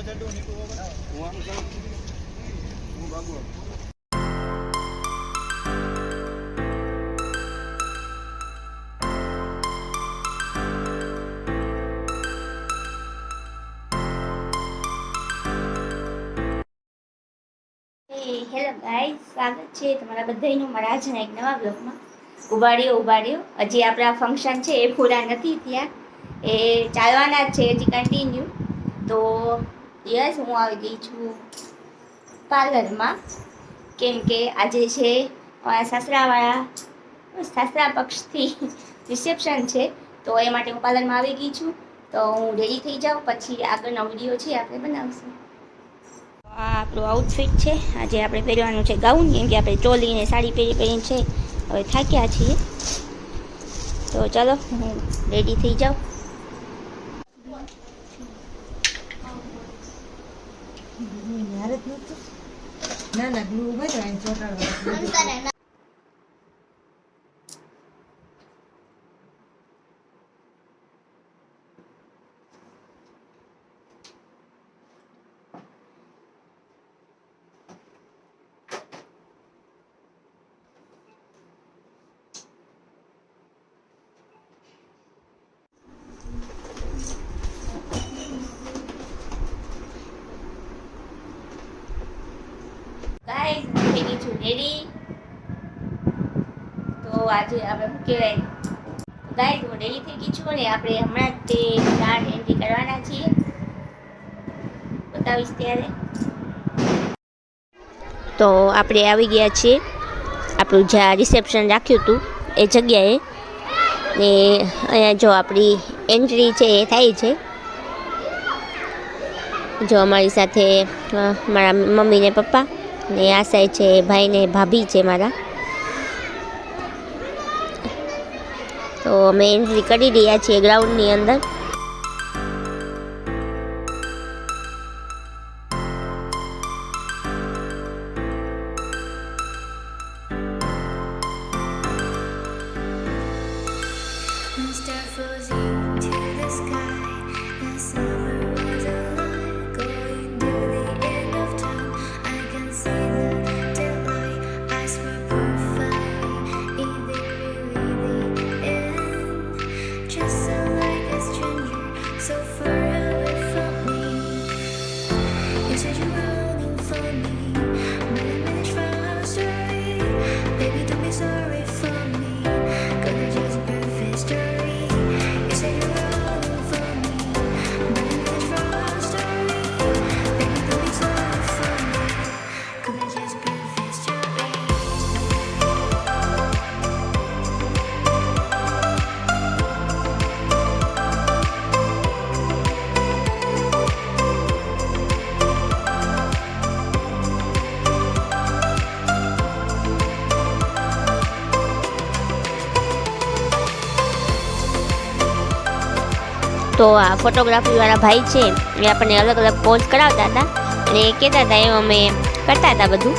Hello guys, સ્વાગત છે તમારા બધાનું મારા આજના એક નવા બ્લોગમાં. ઉભાડ્યો હજી આપણા ફંક્શન છે એ પૂરા નથી ત્યાં, એ ચાલવાના જ છે હજી કન્ટિન્યુ. તો યસ, હું આવી ગઈ છું પાર્લરમાં, કેમ કે આજે છે સાસરા પક્ષથી રિસેપ્શન છે, તો એ માટે હું પાર્લરમાં આવી ગઈ છું. તો હું રેડી થઈ જાઉં, પછી આગળનો વિડીયો છે આપણે બનાવશું. આ આપણું આઉટફિટ છે. આજે આપણે પહેરવાનું છે ગાઉન, કેમ કે આપણે ચોલી ને સાડી પહેરીને છે હવે થાક્યા છીએ. તો ચાલો હું રેડી થઈ જાઉં. ના ગ્લુ ચોટાડવા. ગાઈસ, હું થઈ ગઈ છું રેડી. તો આજે આપણે શું કહેવાય, ગાઈસ હું રેડી થઈ ગઈ છું અને આપણે હમણાં જ તે કાર્ડ એન્ટ્રી કરવાના છીએ, બતાવીશ ત્યારે. તો આપણે આવી ગયા છીએ આપણું જ્યાં રિસેપ્શન રાખ્યું હતું એ જગ્યાએ, ને અહીંયા જો આપણી એન્ટ્રી છે એ થાય છે. જો અમારી સાથે મારા મમ્મી ને પપ્પા, ને આ સાઈડ છે ભાઈ ને ભાભી છે મારા. તો અમે એન્ટ્રી કરી રહ્યા છીએ ગ્રાઉન્ડની અંદર. તો આ ફોટોગ્રાફીવાળા ભાઈ છે એ આપણને અલગ અલગ પોઝ કરાવતા હતા અને એ કહેતા હતા એમ અમે કરતા હતા બધું.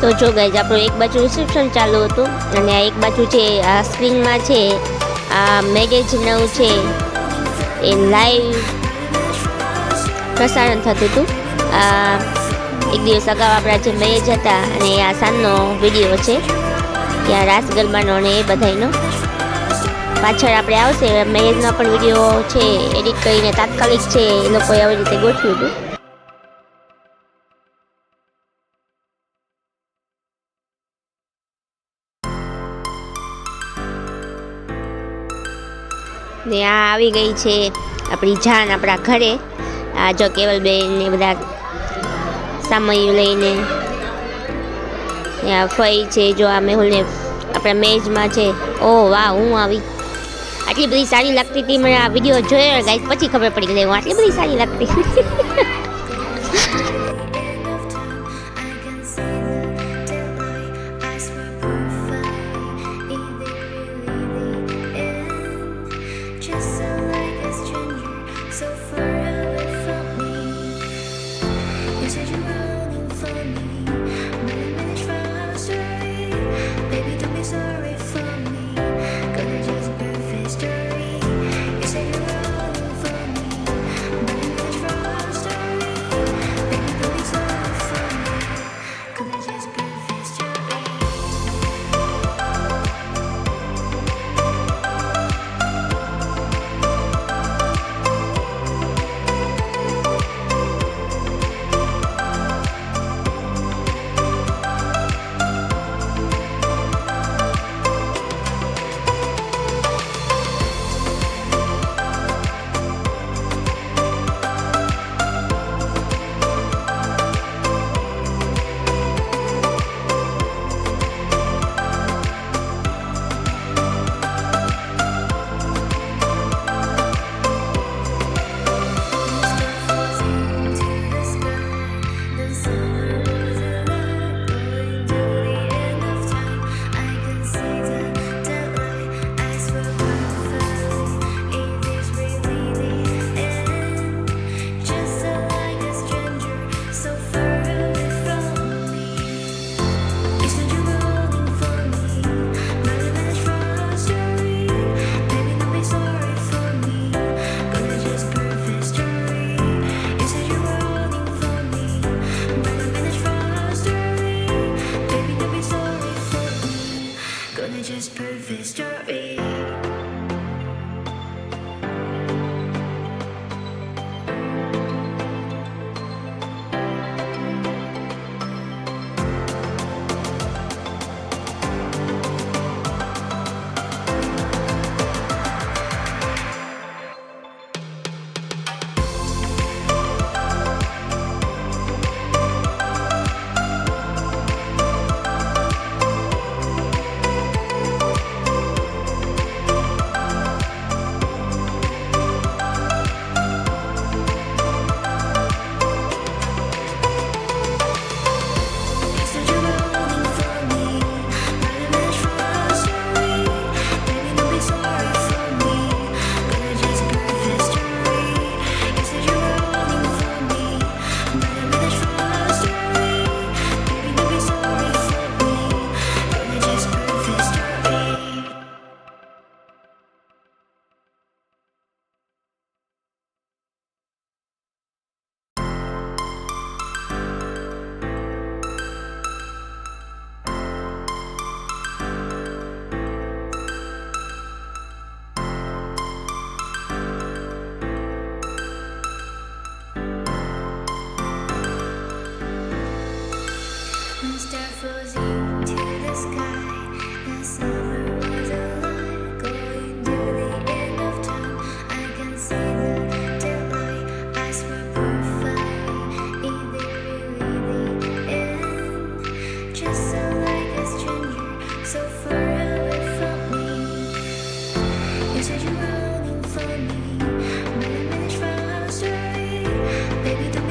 તો જો ગાઈઝ આપણું એક બાજુ રિસેપ્શન ચાલુ હતું અને આ એક બાજુ છે આ સ્ક્રીનમાં છે આ મેરેજ નવું છે એ લાઈવ પ્રસારણ થતું હતું. આ એક દિવસ અગાઉ આપણા જે મેરેજ હતા અને આ સાંજનો વિડીયો છે ત્યાં રાસ ગરબાનો અને એ બધાનો પાછળ આપણે આવશે મેરેજનો પણ વિડીયો છે એડિટ કરીને તાત્કાલિક છે એ લોકોએ આવી રીતે ગોઠવ્યું હતું. ને આ આવી ગઈ છે આપણી જાન આપણા ઘરે. આ જો કેવલબેન ને બધા સામયું લઈને આ ફઈ છે જો આ મેહુલને આપણા મેજમાં છે. ઓહ વાહ, હું આવી આટલી બધી સારી લાગતી હતી. મને આ વિડીયો જોયો ગાઈસ પછી ખબર પડી ગઈ હું આટલી બધી સારી લાગતી.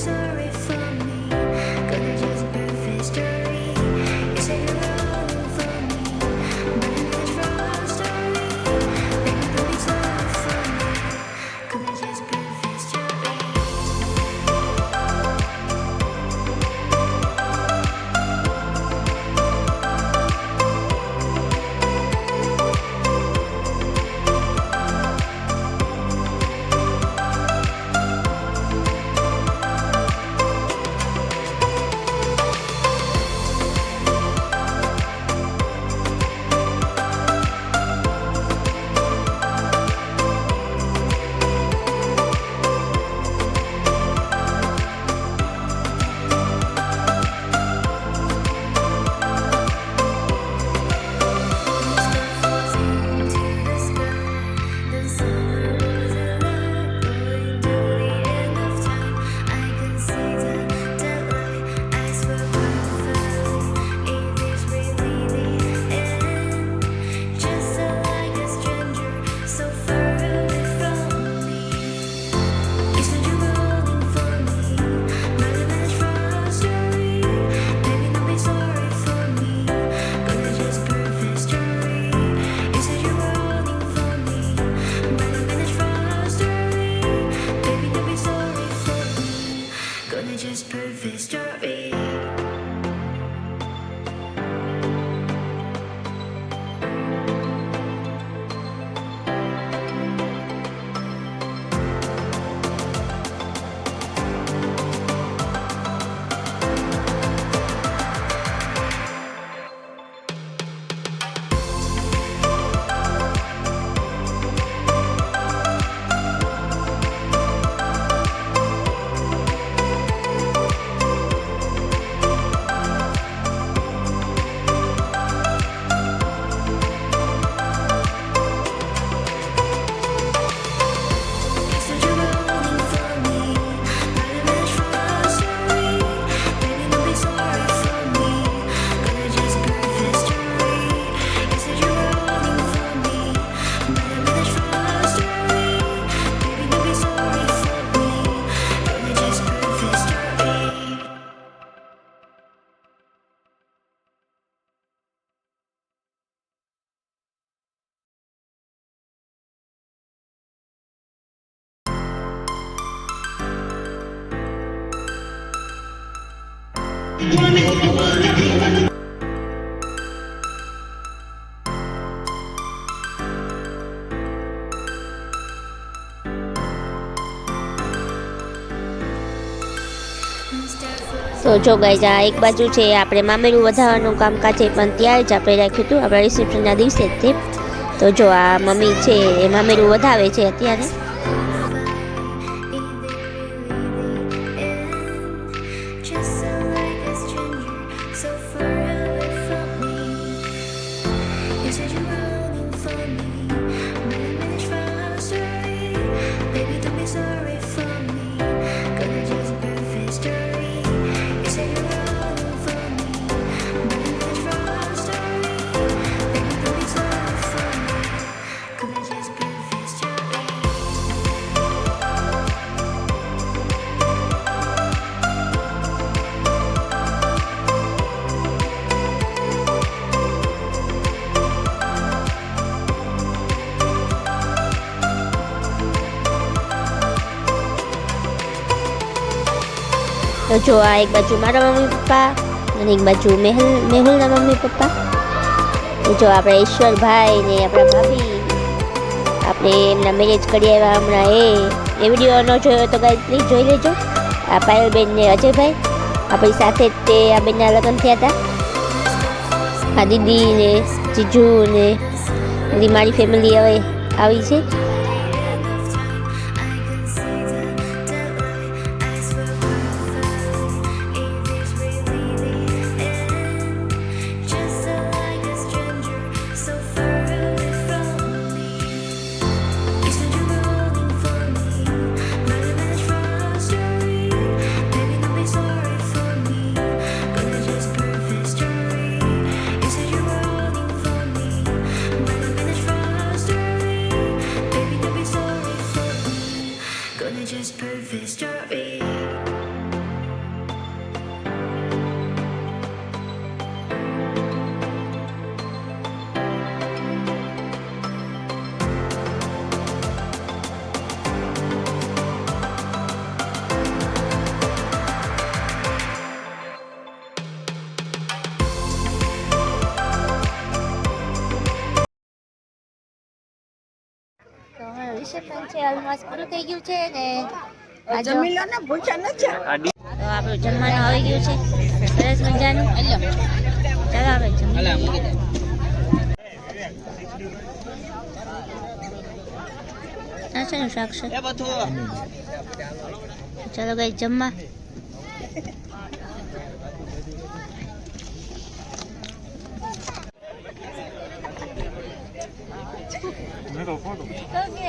Sorry for me, gonna just birth history. You say તો જો ગાઈઝ આ એક બાજુ છે આપણે મામેરું વધારવાનું કામકાજ છે, પણ ત્યારે જ આપણે રાખ્યું હતું આપણા રિસેપ્શનના દિવસે જ તે. તો જો આ મમ્મી છે એ મામેરું વધાવે છે અત્યારે. તો જો આ એક બાજુ મારા મમ્મી પપ્પા અને એક બાજુ મેહુલના મમ્મી પપ્પા. તો જો આપણે ઈશ્વરભાઈ ને આપણા ભાભી આપણે એમના મેરેજ કરી આવ્યા હમણાં. એ વિડીયો ન જોયો તો ગાઈઝ પ્લીઝ જોઈ લેજો. આ પાયલબેન ને અજયભાઈ આપણી સાથે જ તે આ બેનના લગ્ન થયા હતા. આ દીદી ને જીજુ ને બધી મારી ફેમિલી હવે આવી છે. Just perfect story. તો અમારું રિસેપ્શન છે ઓલમોસ્ટ પૂરું થઈ ગયું છે ને જમી લો ને, ભૂખ્યા નથી. તો આપણું જમવાનું આવી ગયું છે સરસ મજાનું. ચાલો આપણે જમીએ. આ શેનું શાક છે? ચાલો ગાઈસ જમવા. તો કે